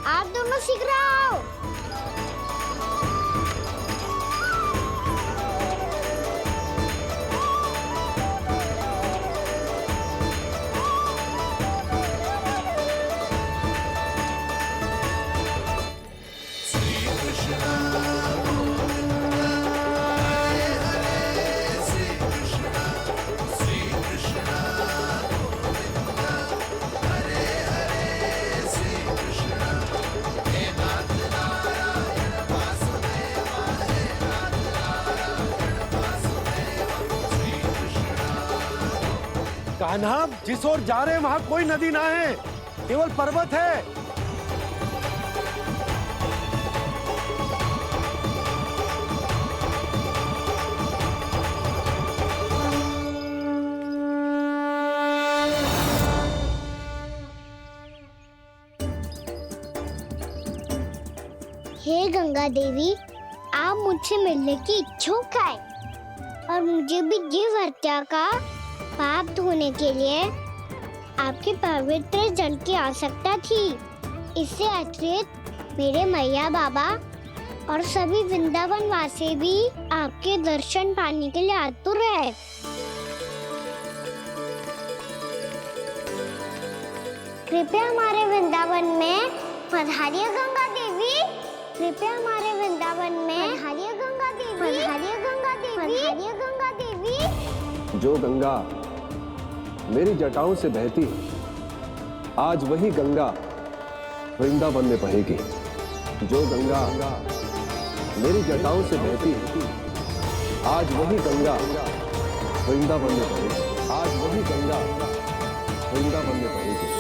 आप दोनों शीघ्र आओ। कान्हा, जिस ओर जा रहे हैं वहां कोई नदी ना है, केवल पर्वत है। हे गंगा देवी, आप मुझसे मिलने की इच्छुक है और मुझे भी जीव हत्या का पाप धोने के लिए आपके पवित्र जल की आवश्यकता थी। इससे अतिरिक्त मेरे मैया बाबा और सभी वृंदावन वासी भी आपके दर्शन पाने के लिए आतुर है। कृपया हमारे वृंदावन में पधारिए गंगा देवी। कृपया हमारे वृंदावन में पधारिए गंगा देवी। पधारिए गंगा देवी। पधारिए गंगा देवी। जो गंगा मेरी जटाओं से बहती है, आज वही गंगा वृंदावन में बहेगी। जो गंगा मेरी जटाओं से बहती है, आज वही गंगा वृंदावन में बहेगी। आज वही गंगा वृंदावन में बहेगी।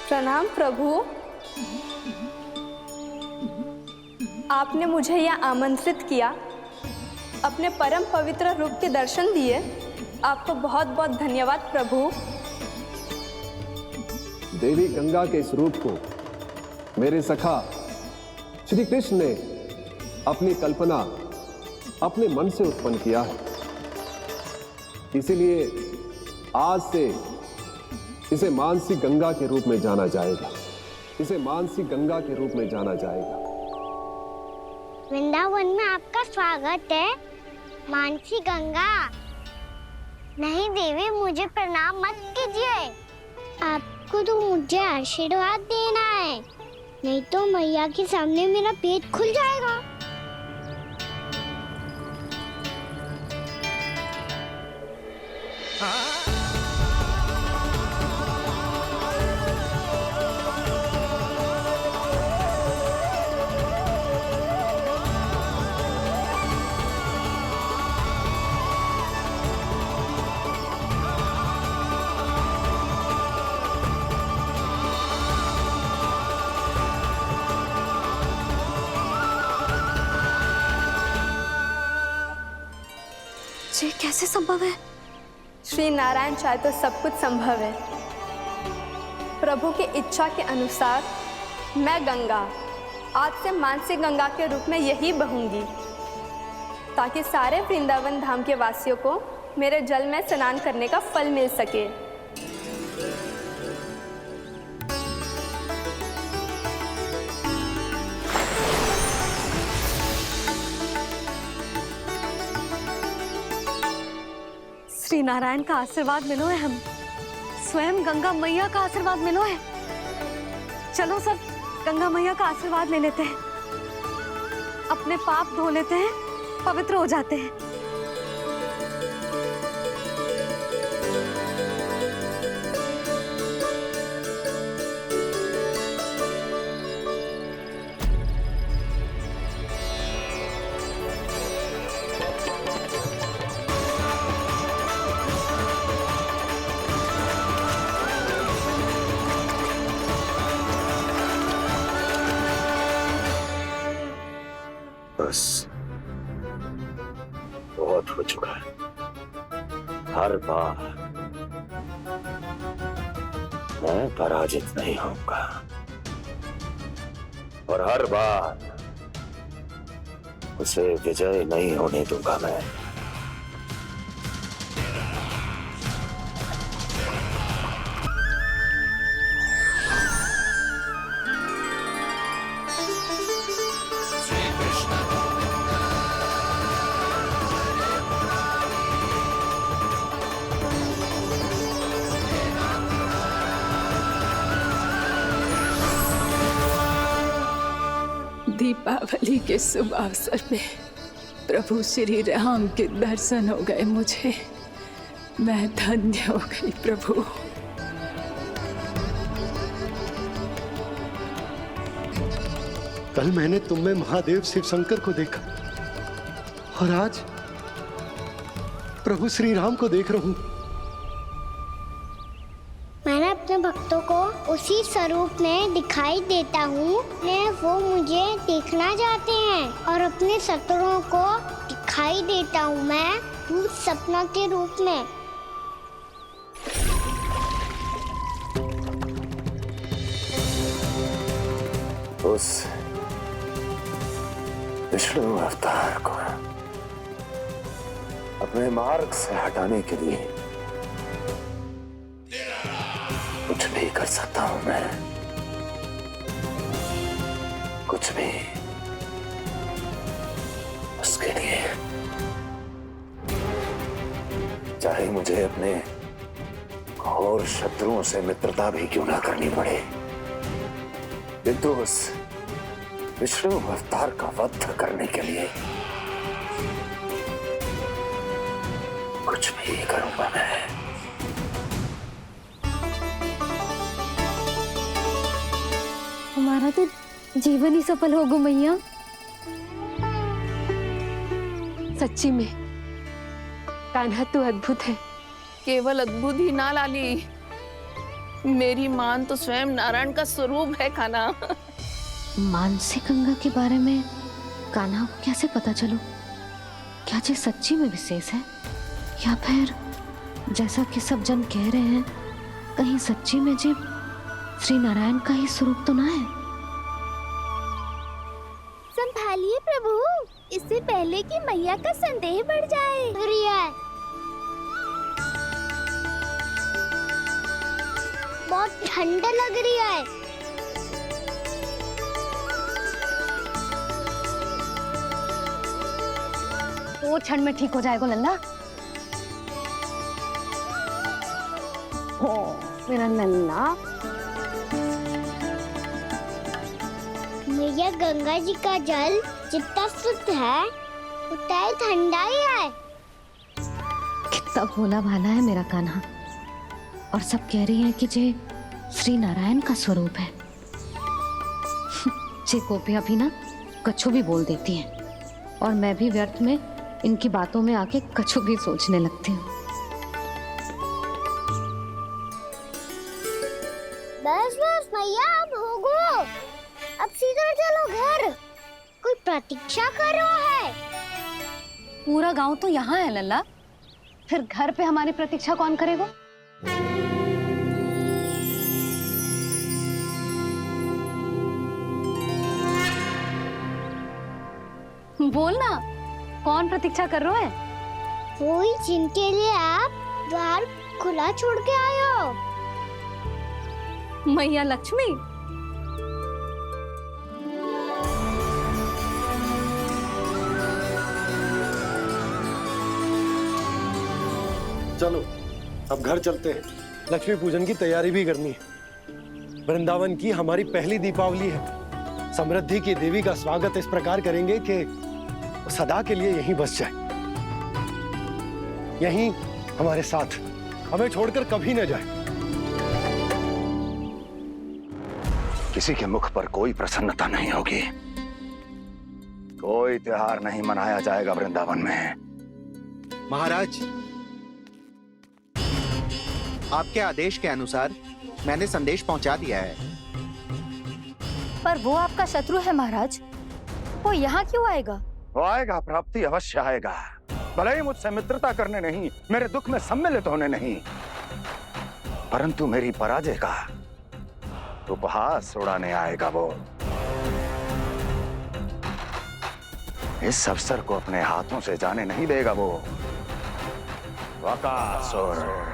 प्रणाम प्रभु। आपने मुझे यहाँ आमंत्रित किया, अपने परम पवित्र रूप के दर्शन दिए। आपको बहुत बहुत धन्यवाद प्रभु। देवी गंगा के इस रूप को मेरे सखा श्री कृष्ण ने अपनी कल्पना अपने मन से उत्पन्न किया है। इसीलिए आज से इसे मानसी गंगा के रूप में जाना जाएगा। इसे मानसी गंगा के रूप में जाना जाएगा। वृंदावन में आपका स्वागत है मानसी गंगा। नहीं देवी, मुझे प्रणाम मत कीजिए। आपको तो मुझे आशीर्वाद देना है, नहीं तो मैया के सामने मेरा पेट खुल जाएगा। ये कैसे संभव है? श्री नारायण चाहे तो सब कुछ संभव है। प्रभु की इच्छा के अनुसार मैं गंगा आज से मानसी गंगा के रूप में यही बहूंगी, ताकि सारे वृंदावन धाम के वासियों को मेरे जल में स्नान करने का फल मिल सके। श्री नारायण का आशीर्वाद मिलो है, हम स्वयं गंगा मैया का आशीर्वाद मिलो है। चलो सब गंगा मैया का आशीर्वाद ले लेते हैं, अपने पाप धो लेते हैं, पवित्र हो जाते हैं। बस बहुत हो चुका है। हर बार मैं पराजित नहीं होऊंगा और हर बार उसे विजय नहीं होने दूंगा मैं। दीपावली के शुभ अवसर पे प्रभु श्री राम के दर्शन हो गए मुझे। मैं धन्य हो गई प्रभु। कल मैंने तुम में महादेव शिव शंकर को देखा और आज प्रभु श्री राम को देख रहा हूं। मैंने अपने भक्तों को उसी स्वरूप में दिखाई देता हूँ वो मुझे देखना चाहते हैं और अपने शत्रुओं को दिखाई देता हूँ मैं भूत सपना के रूप में। उस विष्णु अवतार को अपने मार्ग से हटाने के लिए कुछ भी कर सकता हूं मैं, कुछ भी। उसके लिए चाहे मुझे अपने घोर शत्रुओं से मित्रता भी क्यों ना करनी पड़े, किंतु उस विष्णु अवतार का वध करने के लिए कुछ भी करूंगा मैं। हमारा तो जीवन ही सफल होगा मैया। सच्ची में कान्हा तू अद्भुत है। केवल अद्भुत ही ना लाली, मेरी मान तो स्वयं नारायण का स्वरूप है कान्हा। मानसी गंगा के बारे में कान्हा को कैसे पता चलो? क्या ये सच्ची में विशेष है या फिर जैसा कि सब जन कह रहे हैं कहीं सच्ची में जी श्री नारायण का ही स्वरूप तो ना है? संभालिए प्रभु, इससे पहले कि मैया का संदेह बढ़ जाए। बहुत ठंडा लग रही है। वो क्षण में ठीक हो जाएगा लल्ला। ओ मेरा लल्ला। मैया गंगा जी का जल जितना शुद्ध है उतना ही ठंडा ही है। कितना भोला भाला है मेरा कान्हा। और सब कह रही हैं कि जे श्री नारायण का स्वरूप है। जे गोपियां भी ना कछु भी बोल देती हैं और मैं भी व्यर्थ में इनकी बातों में आके कछु भी सोचने लगती हूँ। बस बस मैया, अब होगो, अब सीधा चलो घर। कोई प्रतीक्षा कर रहा है। पूरा गांव तो यहाँ है लल्ला, फिर घर पे हमारी प्रतीक्षा कौन करेगा? बोलना, कौन प्रतीक्षा कर रहे हैं? वही जिनके लिए आप द्वार खुला छोड़ के आए हो। मैया लक्ष्मी। चलो अब घर चलते हैं। लक्ष्मी पूजन की तैयारी भी करनी है। वृंदावन की हमारी पहली दीपावली है। समृद्धि की देवी का स्वागत इस प्रकार करेंगे कि वो सदा के लिए यहीं बस जाए, यहीं हमारे साथ, हमें छोड़कर कभी न जाए। किसी के मुख पर कोई प्रसन्नता नहीं होगी, कोई त्योहार नहीं मनाया जाएगा वृंदावन में। महाराज, आपके आदेश के अनुसार मैंने संदेश पहुंचा दिया है। पर वो आपका शत्रु है महाराज, वो यहाँ क्यों आएगा? वो आएगा, प्राप्ति अवश्य आएगा। भले ही मुझसे मित्रता करने नहीं, मेरे दुख में सम्मिलित होने नहीं, परंतु मेरी पराजय का उपहास उड़ाने आएगा वो। इस अवसर को अपने हाथों से जाने नहीं देगा वो। बकासुर।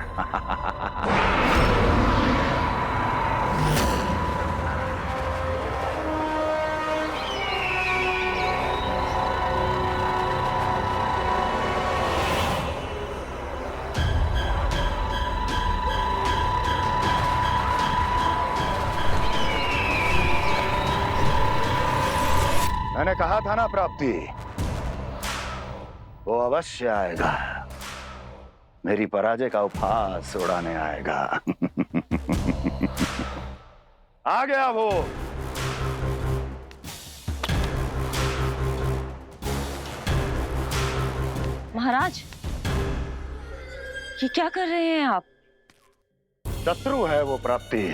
मैंने कहा था ना प्राप्ति, वो अवश्य आएगा, मेरी पराजय का उपहास उड़ाने आएगा। आ गया वो। महाराज, ये क्या कर रहे हैं आप? शत्रु है वो प्राप्ति,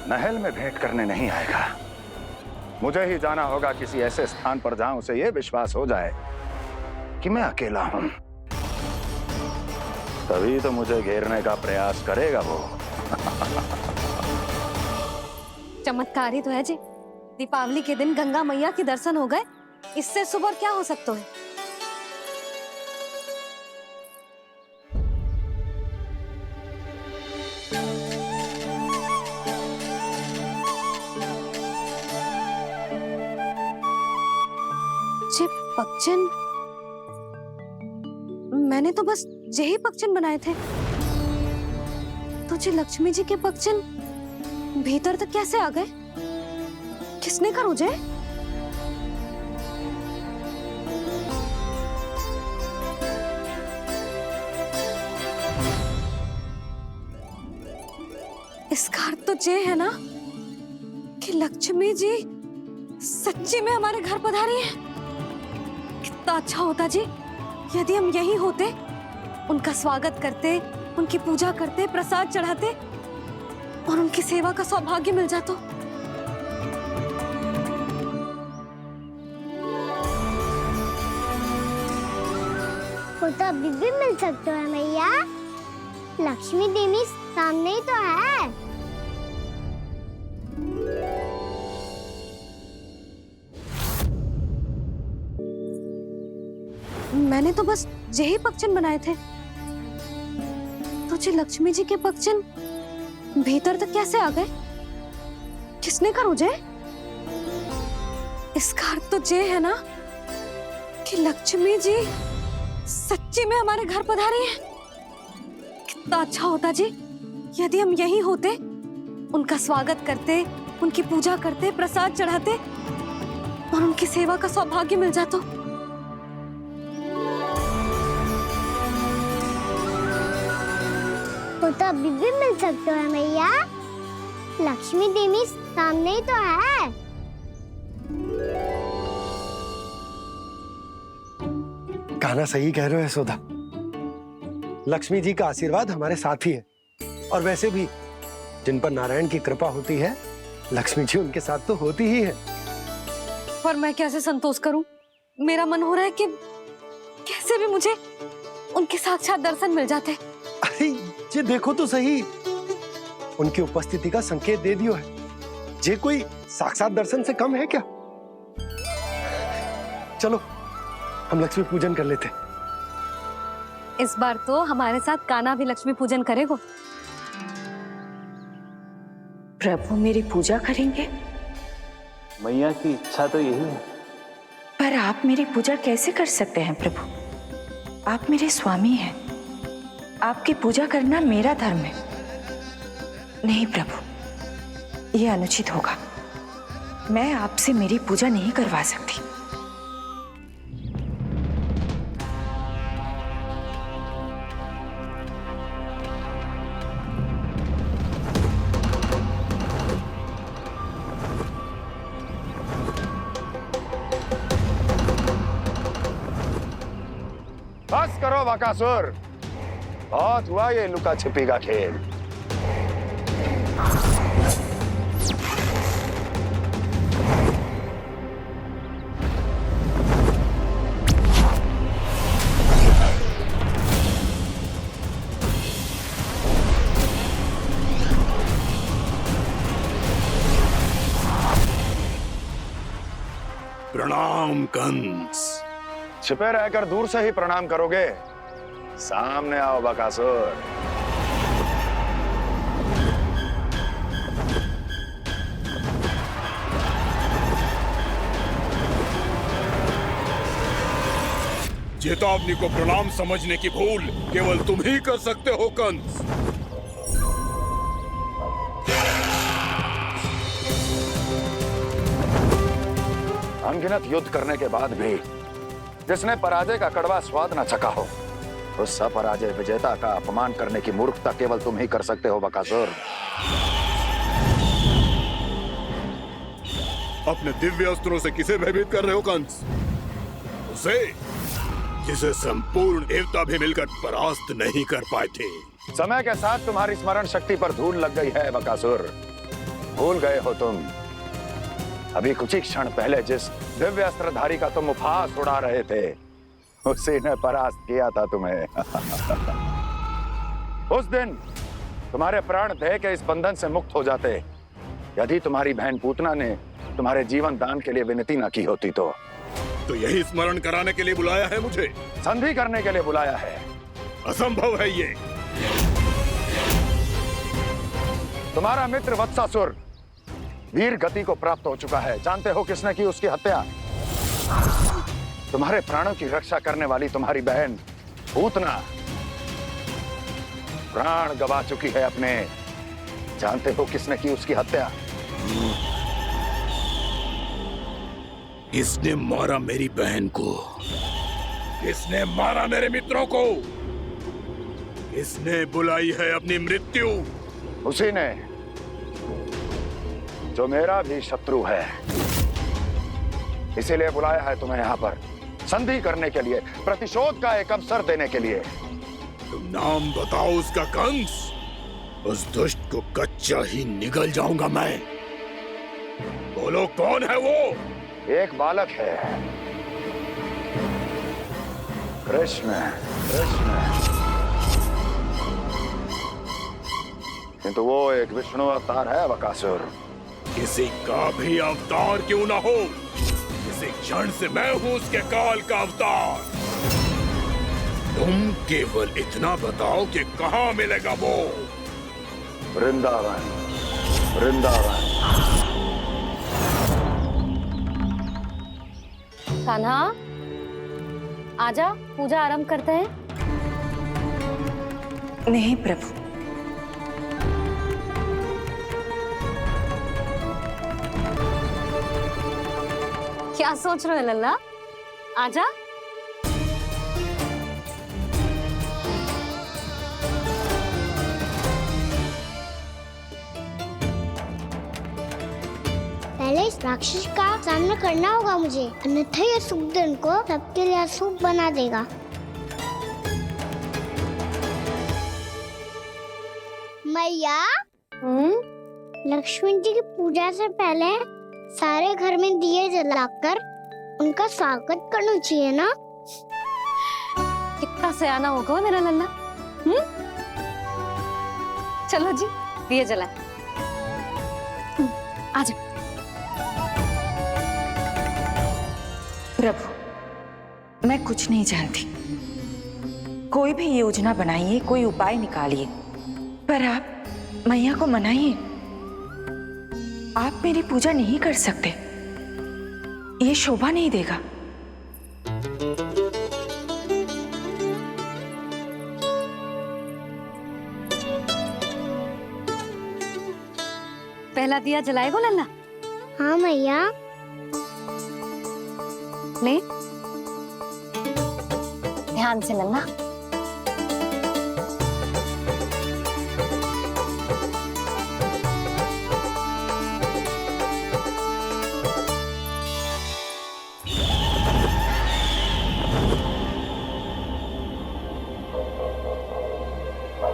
महल में भेंट करने नहीं आएगा। मुझे ही जाना होगा किसी ऐसे स्थान पर जहां उसे यह विश्वास हो जाए कि मैं अकेला हूं, तभी तो मुझे घेरने का प्रयास करेगा वो। चमत्कारी तो है जी, दीपावली के दिन गंगा मैया के दर्शन हो गए, इससे सुपर क्या हो सकता है। जे पक्षन, मैंने तो बस यही पक्षन बनाए थे, तो जे लक्ष्मी जी के पक्षन भीतर तक कैसे आ गए? किसने कर मुझे? इसका अर्थ तो ये है ना कि लक्ष्मी जी सच्ची में हमारे घर पधारी है। कितना अच्छा होता जी यदि हम यहीं होते, उनका स्वागत करते, उनकी पूजा करते, प्रसाद चढ़ाते और उनकी सेवा का सौभाग्य मिल जाता। वो तो अभी भी मिल सकते हैं मैया, लक्ष्मी देवी सामने ही तो है। मैंने तो बस यही पक्षन बनाए थे, तो जे लक्ष्मी जी के पक्षन भीतर तक कैसे आ गए? किसने कर मुझे? इसका अर्थ तो ये है ना कि लक्ष्मी जी सच्ची में हमारे घर पधारी है। कितना अच्छा होता जी यदि हम यहीं होते, उनका स्वागत करते, उनकी पूजा करते, प्रसाद चढ़ाते और उनकी सेवा का सौभाग्य मिल जाता। वो तो अभी भी मिल सकते हैं मैया, लक्ष्मी देवी सामने ही तो है। कहना सही कह रहे हो यशोदा, लक्ष्मी जी का आशीर्वाद हमारे साथ ही है, और वैसे भी जिन पर नारायण की कृपा होती है, लक्ष्मी जी उनके साथ तो होती ही है। पर मैं कैसे संतोष करूं? मेरा मन हो रहा है कि कैसे भी मुझे उनके साक्षात दर्शन मिल जाते। अरे ये देखो तो सही, उनकी उपस्थिति का संकेत दे दियो है। ये कोई साक्षात दर्शन से कम है क्या? चलो हम लक्ष्मी पूजन कर लेते। इस बार तो हमारे साथ कान्हा भी लक्ष्मी पूजन करेगा। प्रभु मेरी पूजा करेंगे? मैया की इच्छा तो यही है। पर आप मेरी पूजा कैसे कर सकते हैं प्रभु? आप मेरे स्वामी हैं, आपकी पूजा करना मेरा धर्म है। नहीं प्रभु, यह अनुचित होगा। मैं आपसे मेरी पूजा नहीं करवा सकती। बस करो बकासुर, बहुत हुआ ये लुका छिपी का खेल। प्रणाम कंस। छिपे रहकर दूर से ही प्रणाम करोगे? सामने आओ बकासुर। चेतावनी को प्रणाम समझने की भूल केवल तुम ही कर सकते हो कंस। अनगिनत युद्ध करने के बाद भी जिसने पराजय का कड़वा स्वाद न चखा हो, उस अपराजय विजेता का अपमान करने की मूर्खता केवल तुम ही कर सकते हो बकासुर। अपने दिव्य अस्त्रों से किसे भयभीत कर रहे हो कंस? उसे जिसे संपूर्ण देवता भी मिलकर परास्त नहीं कर पाए थे। समय के साथ तुम्हारी स्मरण शक्ति पर धूल लग गई है बकासुर। भूल गए हो तुम अभी कुछ ही क्षण पहले जिस दिव्य अस्त्रधारी का तुम उपहास उड़ा रहे थे, उसी ने परास्त किया था तुम्हें। उस दिन तुम्हारे प्राण देह के इस बंधन से मुक्त हो जाते यदि तुम्हारी बहन पूतना ने तुम्हारे जीवन दान के लिए विनती न की होती तो यही स्मरण कराने के लिए बुलाया है मुझे? संधि करने के लिए बुलाया है। असंभव है ये। तुम्हारा मित्र वत्सासुर वीर गति को प्राप्त हो चुका है। जानते हो किसने की उसकी हत्या? तुम्हारे प्राणों की रक्षा करने वाली तुम्हारी बहन पूतना प्राण गवा चुकी है अपने। जानते हो किसने की उसकी हत्या? किसने मारा मेरी बहन को? किसने मारा मेरे मित्रों को? किसने बुलाई है अपनी मृत्यु? उसी ने जो मेरा भी शत्रु है। इसीलिए बुलाया है तुम्हें यहाँ पर संधि करने के लिए, प्रतिशोध का एक अवसर देने के लिए। तुम नाम बताओ उसका कंस। उस दुष्ट को कच्चा ही निगल जाऊंगा मैं। बोलो कौन है वो? एक बालक है, कृष्ण। किंतु वो एक विष्णु अवतार है बकासुर। किसी का भी अवतार क्यों ना हो, इसी क्षण से मैं हूं उसके काल का अवतार। तुम केवल इतना बताओ कि कहां मिलेगा वो? वृंदावन। वृंदावन। कान्हा, आजा, पूजा आरंभ करते हैं। नहीं प्रभु, क्या सोच रहे हो लल्ला? आजा। पहले इस राक्षस का सामना करना होगा मुझे, अन्यथा ये शुभ दिन को सबके लिए अशुभ बना देगा। मैया, लक्ष्मण जी की पूजा से पहले सारे घर में दिए जलाकर उनका स्वागत करना चाहिए ना? कितना सयाना होगा मेरा लल्ला। चलो जी, दिए जलाए। आजा। प्रभु, मैं कुछ नहीं जानती। कोई भी योजना बनाइए, कोई उपाय निकालिए, पर आप मैया को मनाइए। आप मेरी पूजा नहीं कर सकते, ये शोभा नहीं देगा। पहला दिया जलाएगो लल्ला? हाँ मैया। ले, ध्यान से लल्ला।